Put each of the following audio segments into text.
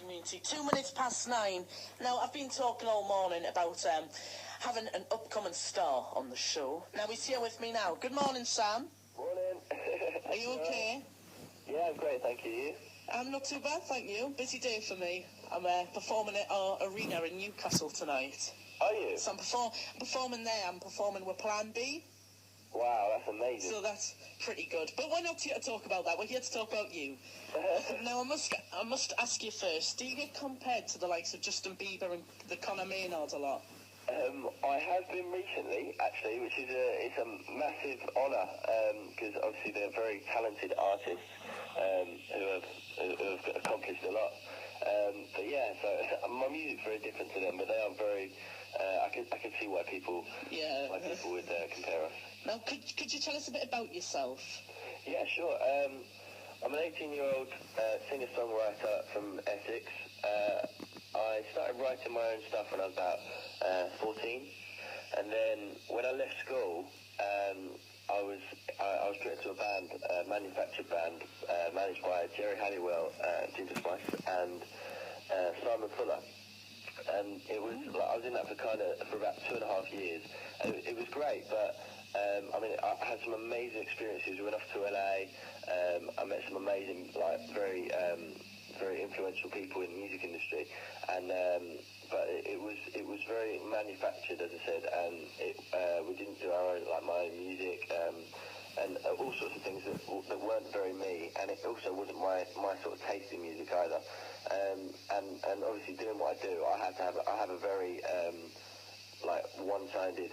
community. 2 minutes past 9. Now, I've been talking all morning about having an upcoming star on the show. Now, he's here with me now. Good morning, Sam. Morning. Are you okay? Yeah, I'm great, thank you. You? I'm not too bad, thank you. Busy day for me. I'm performing at our arena in Newcastle tonight. Are you? So I'm performing there. I'm performing with Plan B. Wow, that's amazing. So that's pretty good. But we're not here to talk about that. We're here to talk about you. Now, I must ask you first, do you get compared to the likes of Justin Bieber and the Conor Maynard a lot? I have been recently, actually, which is a massive honour, because obviously they're very talented artists who have accomplished a lot. But yeah, so my music's very different to them, but they are very. I can see why people would compare us. Now, could you tell us a bit about yourself? Yeah, sure. I'm an 18-year-old singer-songwriter from Essex. I started writing my own stuff when I was about 14, and then when I left school, I was put into a band, a manufactured band, managed by Jerry Halliwell, Ginger Spice, and Simon Fuller. And it was like I was in that for about 2.5 years. And it was great, but I mean, I had some amazing experiences. We went off to LA. I met some amazing, very influential people in the music industry, and but it was very manufactured, as I said, and we didn't do our own, my own music, and all sorts of things that weren't very me, and it also wasn't my sort of taste in music either. And obviously doing what I do, I have a very one-sided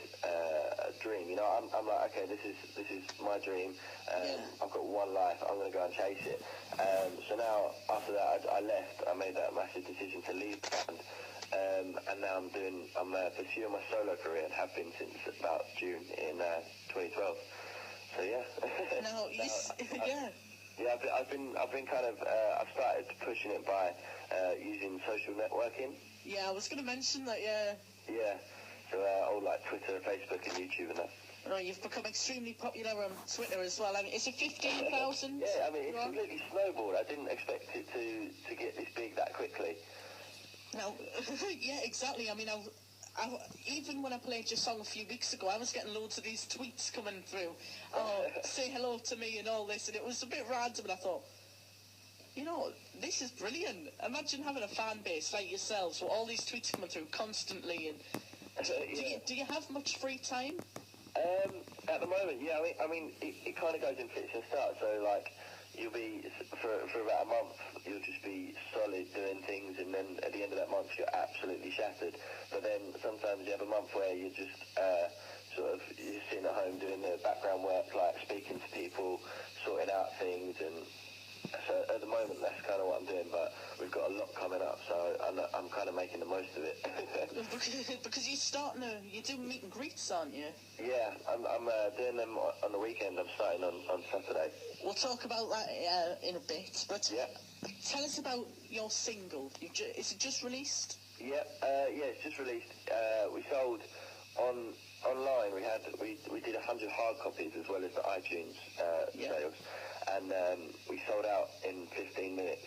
dream. You know, I'm like, okay, this is my dream. I've got one life. I'm going to go and chase it. So now, after that, I left. I made that massive decision to leave the band, and now I'm pursuing my solo career, and have been since about June in 2012. So yeah. Yeah, I've been kind of I've started pushing it by using social networking. Yeah, I was going to mention that. Yeah. Yeah. So all like Twitter, Facebook, and YouTube and that. Oh, you've become extremely popular on Twitter as well. I mean, is it 15,000? Yeah, I mean, it's completely snowballed. I didn't expect it to get this big that quickly. No, yeah, exactly. I mean, even when I played your song a few weeks ago, I was getting loads of these tweets coming through. Oh, say hello to me and all this, and it was a bit random, and I thought, you know, this is brilliant. Imagine having a fan base like yourselves with all these tweets coming through constantly. And do you have much free time? At the moment, yeah. I mean, it kind of goes in fits and starts. So like, you'll be for about a month, you'll just be solid doing things, and then at the end of that month, you're absolutely shattered. But then sometimes you have a month where you're just you're sitting at home doing the background work, like speaking to people, sorting out things, and so at the moment that's kind of what I'm doing. But we've got a lot coming up, so I'm kind of making the most of it. Because you do meet and greets, aren't you? Yeah, I'm doing them on the weekend. I'm starting on Saturday. We'll talk about that in a bit, but yeah. Tell us about your single. Is it just released? Yeah, it's just released. We sold online. We did 100 hard copies as well as the iTunes sales, and we sold out in 15 minutes.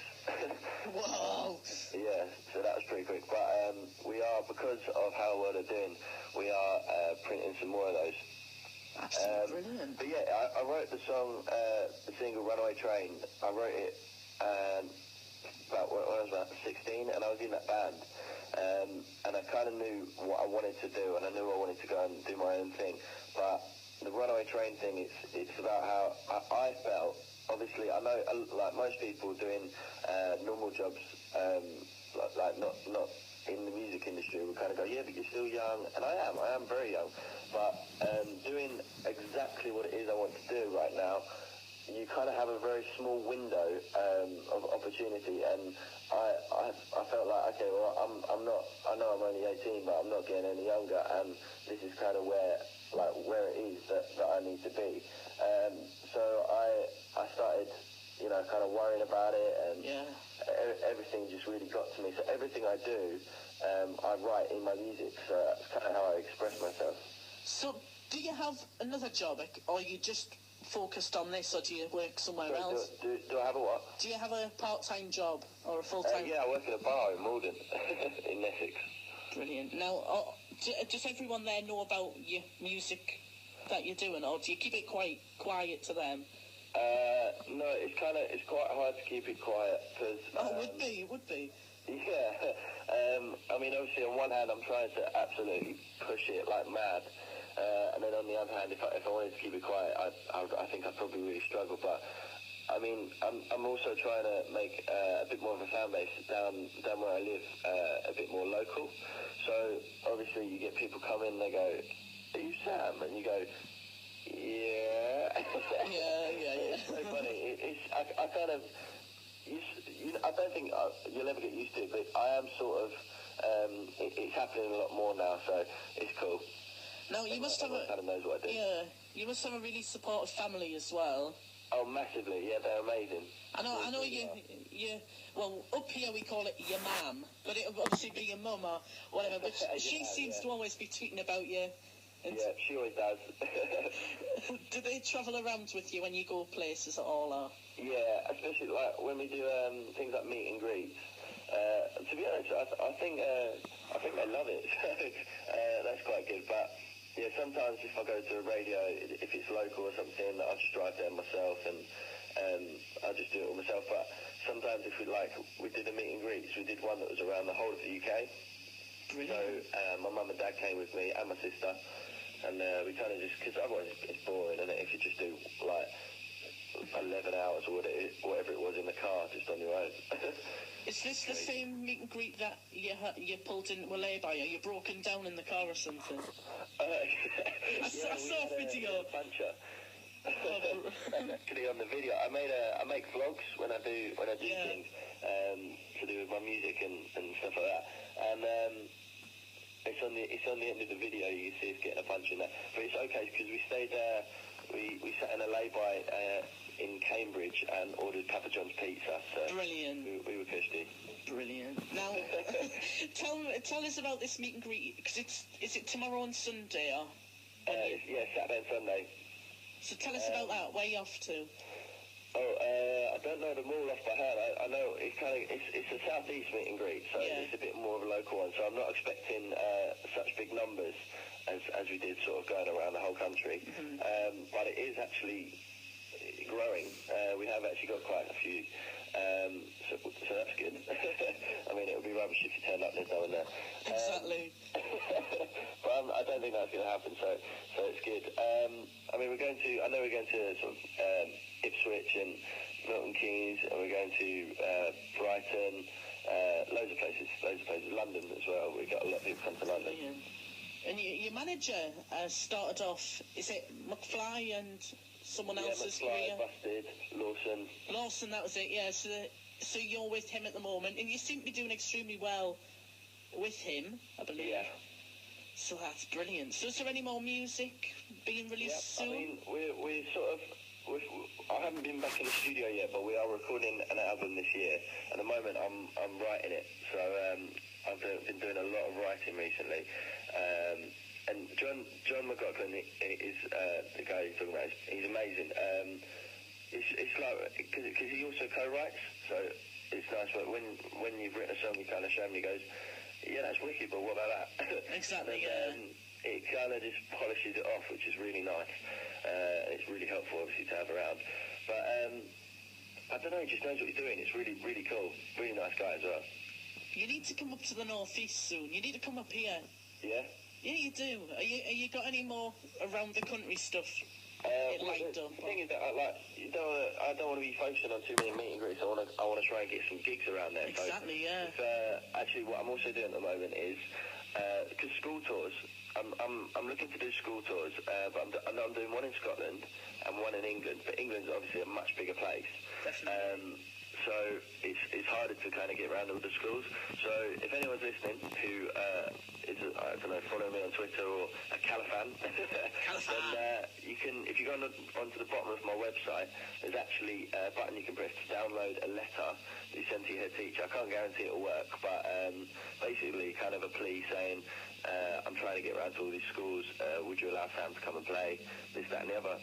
Wow! Yeah, so that was pretty quick. But we are, because of how well they're doing, we are printing some more of those. Absolutely brilliant. But yeah, I wrote the song, the single "Runaway Train." I wrote it when I was about 16, and I was in that band. And I kind of knew what I wanted to do, and I knew I wanted to go and do my own thing. But the Runaway Train thing, it's about how I felt. Obviously, I know, like most people doing normal jobs, like not in the music industry, we kind of go, yeah, but you're still young, and I am very young. But doing exactly what it is I want to do right now, you kind of have a very small window of opportunity, and I felt like, okay, well, I'm not. I know I'm only 18, but I'm not getting any younger, and this is kind of where it is that I need to be. So I started, kind of worrying about it, and everything just really got to me. So everything I do, I write in my music. So that's kind of how I express myself. So do you have another job, or are you just focused on this, or do you work somewhere So else? do I have a what? Do you have a part-time job or a full-time? Yeah, I work in a bar in Malden, in Essex. Brilliant. Now, does everyone there know about your music that you're doing, or do you keep it quite quiet to them? No, it's quite hard to keep it quiet because. It would be. Yeah. I mean, obviously, on one hand, I'm trying to absolutely push it like mad, and then on the other hand, if I wanted to keep it quiet, I think I'd probably really struggle. But I mean, I'm also trying to make a bit more of a fan base down where I live, a bit more local. So obviously, you get people come in, they go, "Are you Sam?" And you go, "Yeah." Yeah. It's so funny. I kind of. I don't think you'll ever get used to it, but I am sort of. It's happening a lot more now, so it's cool. Now you must have kind of knows what I do. Yeah, you must have a really supportive family as well. Oh, massively! Yeah, they're amazing. I know you. Well, up here we call it your mum, but it would obviously be your mum or whatever. But she seems to always be tweeting about you. Yeah, she always does. Do they travel around with you when you go places at all? Or? Yeah, especially like when we do things like meet and greets. To be honest, I think they love it. So that's quite good. But yeah, sometimes if I go to a radio, if it's local or something, I'll just drive there myself and I'll just do it all myself. But sometimes if we did a meet and greets, we did one that was around the whole of the UK. Brilliant. So my mum and dad came with me and my sister, and we kind of just, because otherwise it's boring, and if you just do like 11 hours or whatever it was in the car just on your own. Is this the same meet and greet that you pulled into a lay-by? Are you broken down in the car or something? I saw a video. Actually, on the video, I make vlogs when I do things to do with my music and stuff like that, and it's on the end of the video. You can see us getting a punch in that, but it's okay because we stayed there. We sat in a lay-by in Cambridge and ordered Papa John's pizza. So brilliant. We were cushy. Brilliant. Now, tell us about this meet and greet, because is it tomorrow and Sunday or? Yeah, Saturday and Sunday. So tell us about that. Where are you off to? I don't know them all off by heart. I know it's a southeast meet and greet, so it's a bit more of a local one. So I'm not expecting such big numbers as we did sort of going around the whole country. Mm-hmm. But it is actually growing. We have actually got quite a few. So that's good. I mean, it would be rubbish if you turned up and there's no one there. Exactly. But I don't think that's going to happen. So it's good. I mean, I know we're going to sort of Ipswich and Milton Keynes, and we're going to Brighton, loads of places, London as well. We've got a lot of people come to London. Brilliant. And your manager started off, is it McFly and someone else's career? Busted, Lawson, that was it, yeah. So you're with him at the moment, and you seem to be doing extremely well with him, I believe. Yeah. So that's brilliant. So is there any more music being released soon? I mean, we're sort of... I haven't been back in the studio yet, but we are recording an album this year. At the moment, I'm writing it, so I've been doing a lot of writing recently. And John McLaughlin is the guy you're talking about. He's amazing. It's like because he also co-writes, so it's nice. But when you've written a song, you kind of show him, and he goes, "Yeah, that's wicked, but what about that?" Exactly. It kind of just polishes it off, which is really nice. It's really helpful, obviously, to have around. But I don't know, he just knows what he's doing. It's really, really cool. Really nice guy as well. You need to come up to the northeast soon. You need to come up here. Yeah? Yeah, you do. Are you got any more around the country stuff lined up? The thing is that I don't want to be focusing on too many meet and greets. I want to try and get some gigs around there. Exactly, so, actually, what I'm also doing at the moment is because school tours. I'm looking to do school tours, but I'm doing one in Scotland and one in England. But England's obviously a much bigger place. Definitely. so it's harder to kind of get around all the schools. So if anyone's listening who is, I don't know, following me on Twitter or a Callahan, then you can, if you go onto the bottom of my website, there's actually a button you can press to download a letter that you send to your head teacher. I can't guarantee it'll work, but basically kind of a plea saying, I'm trying to get around to all these schools, would you allow Sam to come and play, this, that and the other.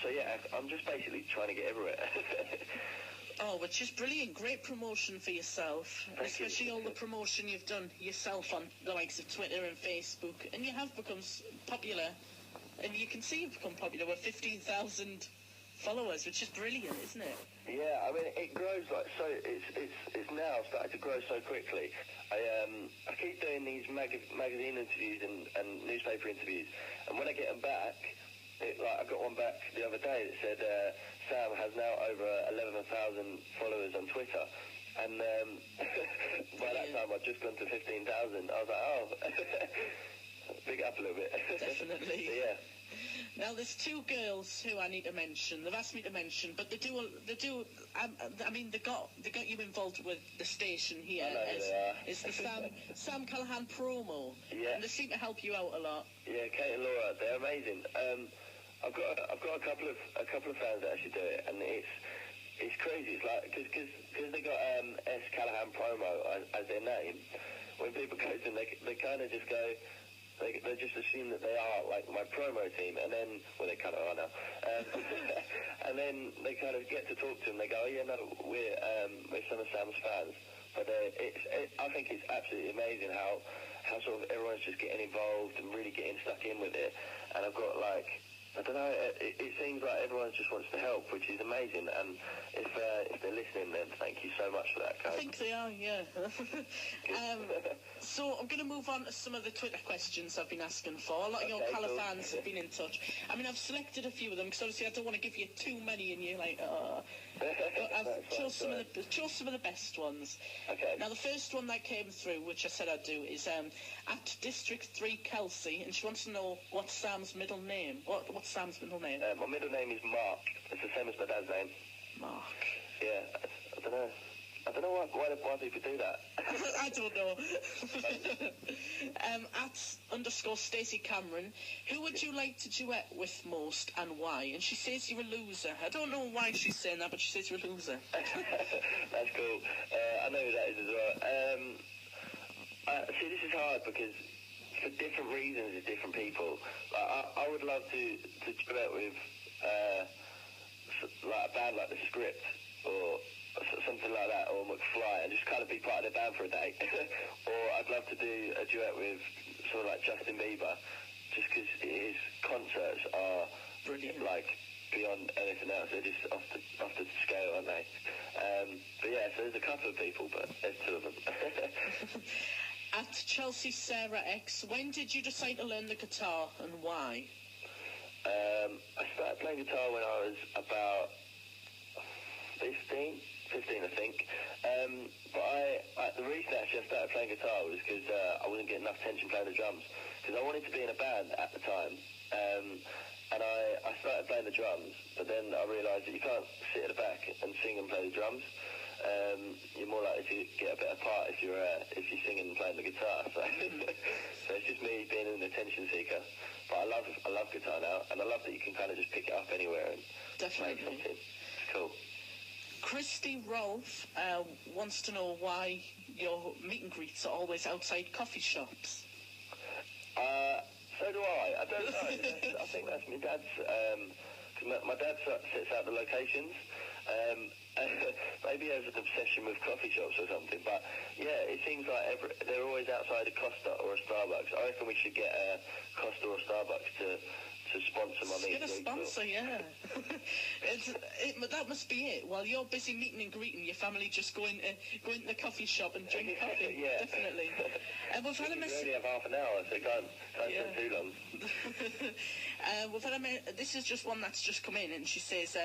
So yeah, I'm just basically trying to get everywhere. Oh, which is brilliant. Great promotion for yourself, especially all the promotion you've done yourself on the likes of Twitter and Facebook. And you have become popular, and you can see you've become popular with 15,000 followers, which is brilliant, isn't it? Yeah, I mean, it grows like so. It's now started to grow so quickly. I keep doing these magazine interviews and newspaper interviews, and when I get them back, I got one back the other day that said Sam has now over 11,000 followers on Twitter, and by that time I'd just gone to 15,000. I was like, oh, big up a little bit. Definitely. So, yeah. Now, there's two girls who I need to mention. They've asked me to mention, but they do. I mean, they got you involved with the station here. It's the Sam Callahan promo. Yeah. And they seem to help you out a lot. Yeah, Kate and Laura, they're amazing. I've got a couple of fans that actually do it, and it's crazy. It's like because they got S Callahan promo as their name. When people go to them, they kind of just go. They just assume that they are like my promo team, and then they kind of are now. And then they kind of get to talk to them. They go, oh yeah, no, we're some of Sam's fans. But I think it's absolutely amazing how sort of everyone's just getting involved and really getting stuck in with it. And I've got like, I don't know, it seems like everyone just wants to help, which is amazing. And if they're listening, then thank you so much for that, guys. I think they are, yeah. So I'm going to move on to some of the Twitter questions I've been asking for. A lot of your Callahans have been in touch. I mean, I've selected a few of them because obviously I don't want to give you too many and you're like, oh. But I've chose some of the best ones. Okay. Now, the first one that came through, which I said I'd do, is at District 3 Kelsey, and she wants to know what's Sam's middle name. What's Sam's middle name? My middle name is Mark. It's the same as my dad's name. Mark. Yeah, I don't know. I don't know why people do that. I don't know. @ Stacey Cameron, who would you like to duet with most and why? And she says you're a loser. I don't know why she's saying that, but she says you're a loser. That's cool. I know who that is as well. See, this is hard because for different reasons, it's different people. I would love to duet with like a band like The Script or something like that, or McFly, and just kind of be part of the band for a day. Or I'd love to do a duet with sort of like Justin Bieber, just because his concerts are brilliant, like beyond anything else. They're just off the scale, aren't they? But yeah, so there's a couple of people, but there's two of them. At Chelsea Sarah X, when did you decide to learn the guitar and why? I started playing guitar when I was about 15, I think. But the reason actually I started playing guitar was because I wasn't getting enough attention playing the drums. Because I wanted to be in a band at the time. And I started playing the drums, but then I realised that you can't sit at the back and sing and play the drums. You're more likely to get a better part if you're singing and playing the guitar. So, so it's just me being an attention seeker. But I love guitar now, and I love that you can kind of just pick it up anywhere and definitely make something. It's cool. Christy Rolfe wants to know why your meet and greets are always outside coffee shops. So do I. I don't know. I think that's my dad's. Cause my dad sets out the locations. Maybe he has an obsession with coffee shops or something. But yeah, it seems like they're always outside a Costa or a Starbucks. I reckon we should get a Costa or a Starbucks to sponsor my meet and greet. Get a sponsor, yeah. That must be it. While you're busy meeting and greeting, your family just go into the coffee shop and drink coffee. Yeah, definitely. We've had a message. We only have half an hour, so can't spend too long. We've had this is just one that's just come in, and she says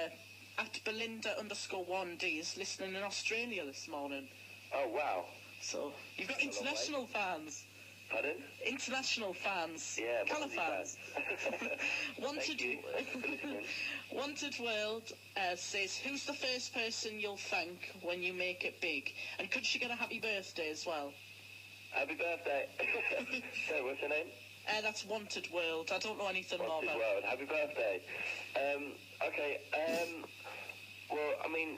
at Belinda_1D is listening in Australia this morning. Oh wow! So you've got international fans. Pardon? International fans. Yeah, Callahan. Thank you. Wanted World says, who's the first person you'll thank when you make it big? And could she get a happy birthday as well? Happy birthday. So, what's her name? That's Wanted World. I don't know anything more Wanted about World. Happy birthday. Okay. Well, I mean,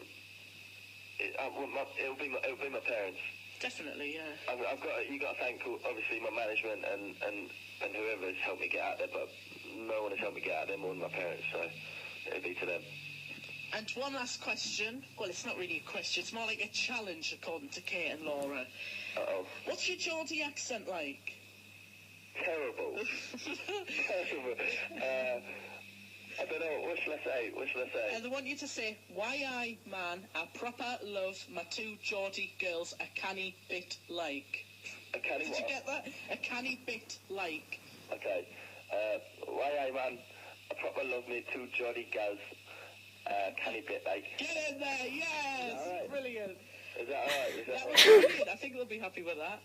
it'll be my parents. Definitely, yeah. You got to thank obviously my management and whoever's helped me get out there, but no one has helped me get out there more than my parents, so it'll be to them. And one last question. Well, it's not really a question. It's more like a challenge, according to Kate and Laura. Uh-oh. What's your Geordie accent like? Terrible. Terrible. I don't know. What shall I say? And I want you to say, why I, man, I proper love my two Geordie girls a canny bit like. A canny Did what? you get that? A canny bit like. Okay. Why I, man, I proper love me two Geordie girls canny bit like. Get in there, yes! Right? Brilliant. Is that alright? That was brilliant. I think they'll be happy with that.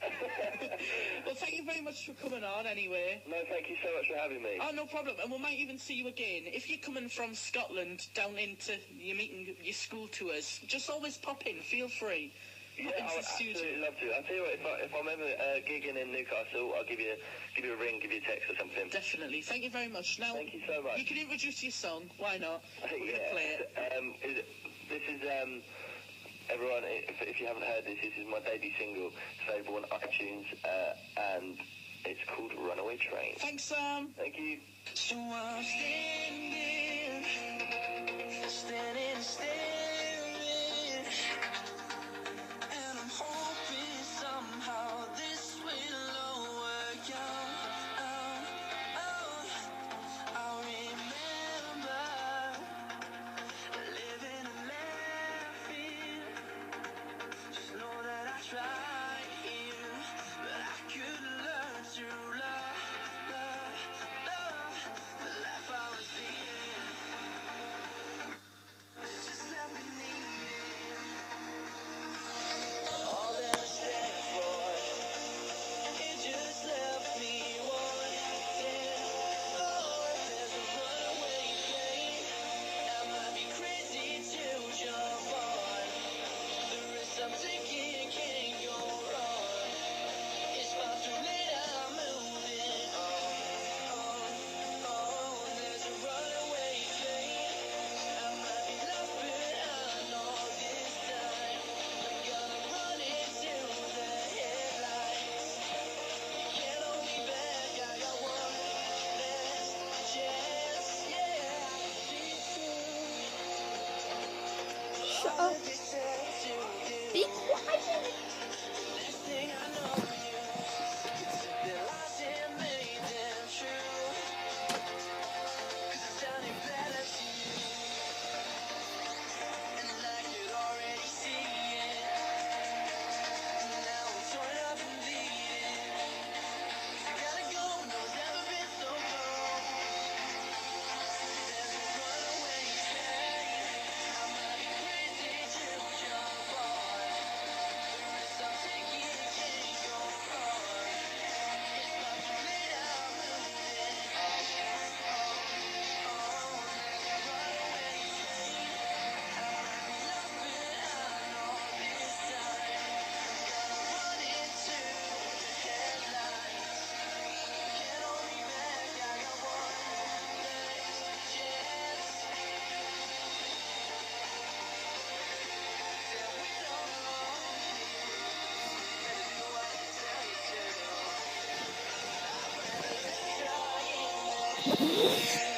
Well, thank you very much for coming on anyway. No, thank you so much for having me. Oh, no problem. And we might even see you again. If you're coming from Scotland down into your meeting, your school tours, just always pop in. Feel free. Yeah, I would absolutely love to. I'll tell you what, if I'm ever gigging in Newcastle, I'll give you a ring, give you a text or something. Definitely. Thank you very much. Now, thank you so much. You can introduce your song. Why not? We're going to play it. This is, everyone, if you haven't heard this is my debut single. It's available on iTunes, and it's called Runaway Train. Thanks, Sam. Thank you. So I'm standing, and I'm hoping somehow this will all work out. I remember living and laughing. Just know that I tried here, but I couldn't learn to love the life I was leading. Just let me need it. All that I stand for, it just left me wanting more. There's a runaway train. I might be crazy to jump on. The risk I'm taking can't go wrong. It's far too late, I'm moving on. There's a runaway train. I might be lost, but I know this time I'm gonna run into the headlights. You can't hold me back, I got one last chance. Shut up. Be quiet. Next thing I know, the lies that made them true. 'Cause it sounded better to you, and I could already see it. Now I'm torn up and bleeding. I gotta go, no, it's never been so long. There's a runaway train. I might be crazy to jump on. The risk I'm taking can't go wrong. It's far too late, I'm moving on. There's a runaway train. I might be lost, but I know this time I'm gonna run into the headlights. Can't hold me back, I got one last chance. Said we don't belong here. Better do what I tell you to. I'd rather die in there.